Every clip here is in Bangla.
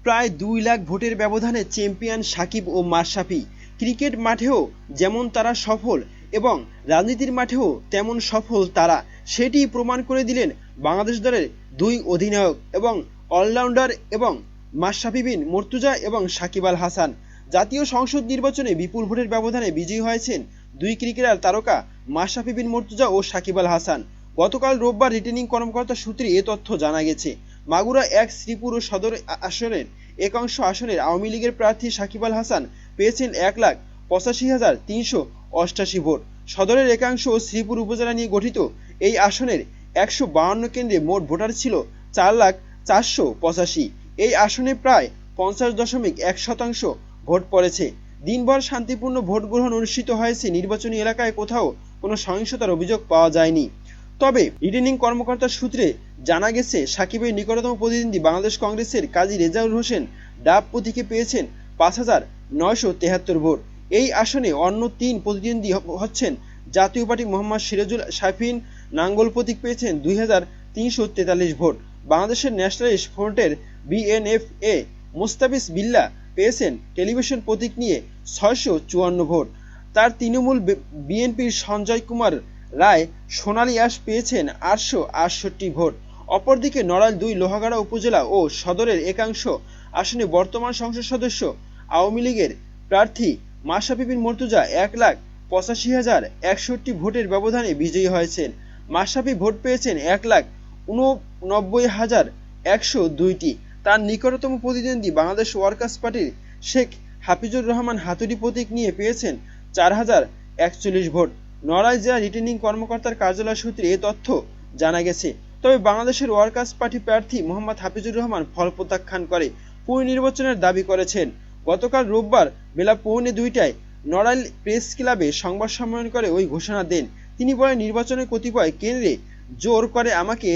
প্রায় 2 লাখ ভোটের ব্যবধানে চ্যাম্পিয়ন সাকিব ও মাশরাফি। ক্রিকেট মাঠেও যেমন তারা সফল এবং রাজনীতির মাঠেও তেমন সফল তারা, সেটি প্রমাণ করে দিলেন বাংলাদেশ দলের দুই অধিনায়ক এবং অলরাউন্ডার এবং মাশরাফি বিন মুর্তজা এবং সাকিব আল হাসান। জাতীয় সংসদ নির্বাচনে বিপুল ভোটের ব্যবধানে বিজয়ী হয়েছেন দুই ক্রিকেটার তারকা মাশরাফি বিন মুর্তজা ও সাকিব আল হাসান। গতকাল রোববার রিটার্নিং কর্মকর্তা সূত্রে এ তথ্য জানা গেছে। মাগুরা 1 শ্রীপুর ও সদর আসনের একাংশ আসনের আওয়ামী লীগের প্রার্থী সাকিব আল হাসান পেয়েছেন 1,85,388 ভোট। সদরের একাংশ ও শ্রীপুর উপজেলা নিয়ে গঠিত এই আসনের 152 কেন্দ্রে মোট ভোটার ছিল 4,04,85। এই আসনে প্রায় 50.1% ভোট পড়েছে। দিনভর শান্তিপূর্ণ ভোট গ্রহণ অনুষ্ঠিত হয়েছে। নির্বাচনী এলাকায় কোথাও কোনো সহিংসতার অভিযোগ পাওয়া যায়নি। তবে রিটার্নিং কর্মকর্তার সূত্রে জানা গেছে, সাকিবের নিকটতম প্রতিদ্বন্দ্বী বাংলাদেশ কংগ্রেসের কাজী রেজাউল হোসেন ডাব প্রতীকে পেয়েছেন 5,973 ভোট। এই আসনে অন্য 3 প্রতিদ্বন্দ্বী হচ্ছেন জাতীয় পার্টি মোহাম্মদ সিরাজুল শাফিন নাঙ্গল প্রতীক পেয়েছেন 2,343 ভোট। বাংলাদেশের ন্যাশনালিস্ট ফ্রন্টের বিএনএফ-এ মুস্তাফিজ বিল্লাহ পেয়েছেন টেলিভিশন প্রতীক নিয়ে 654 ভোট। তার তৃণমূল বিএনপির সঞ্জয় কুমার রায় সোনালী আঁশ পেয়েছেন 868 ভোট। অপরদিকে নড়াইল 2 লোহাগাড়া উপজেলা ও সদরের একাংশ আসনে বর্তমান সংসদ সদস্য আওয়ামী লীগের প্রার্থী মাশরাফি বিন মুর্তজা 1,85,061 ভোটের ব্যবধানে বিজয়ী হয়েছেন। মাশরাফি ভোট পেয়েছেন 1,89,102টি। তার নিকটতম প্রতিদ্বন্দ্বী বাংলাদেশ ওয়ার্কার্স পার্টির শেখ হাফিজুর রহমান হাতুড়ি প্রতীক নিয়ে পেয়েছেন 4,041 ভোট। নড়াইল জেলা রিটার্নিং কর্মকর্তার কার্যালয় সূত্রে এ তথ্য জানা গেছে। তবে বাংলাদেশের ওয়ার্কার্স পার্টি প্রার্থী মোহাম্মদ হাফিজুর রহমান ফল প্রত্যাখ্যান করে পুনর্নির্বাচনের দাবি করেছেন। গতকাল রোববার বেলা 1:45টায় নড়াইল প্রেস ক্লাবে সংবাদ সম্মেলন করে ওই ঘোষণা দেন তিনি। বলেন, নির্বাচনের কতিপয় কেন্দ্রে জোর করে আমাকে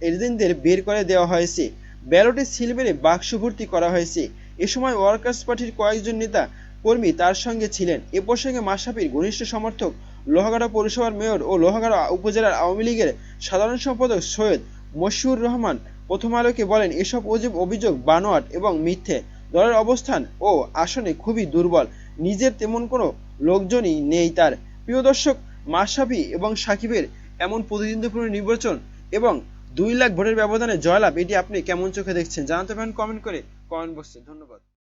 এজেন্টদের বের করে দেওয়া হয়েছে, ব্যালটে সিল মেরে বাক্স ভর্তি করা হয়েছে। এ সময় ওয়ার্কার্স পার্টির কয়েকজন নেতা কর্মী তার সঙ্গে ছিলেন। এ প্রসঙ্গে মাশরাফির ঘনিষ্ঠ সমর্থক লোহাগাড়া পৌরসভার মেয়র ও লোহাগাড়া উপজেলার আওয়ামী লীগের সাধারণ সম্পাদক সৈয়দ মশিউর রহমান প্রথম আলোকে বলেন, এসব অভিযোগ বানোয়াট এবং মিথ্যে। দলের অবস্থান ও আসনে খুবই দুর্বল, নিজের তেমন কোনো লোকজনই নেই তার। প্রিয় দর্শক, মাশরাফি এবং সাকিবের এমন প্রতিদ্বন্দ্বিপূর্ণ নির্বাচন এবং 2 লাখ ভোটের ব্যবধানে জয়লাভ, এটি আপনি কেমন চোখে দেখছেন জানাতে পারেন কমেন্ট করে কমেন্ট বক্সে। ধন্যবাদ।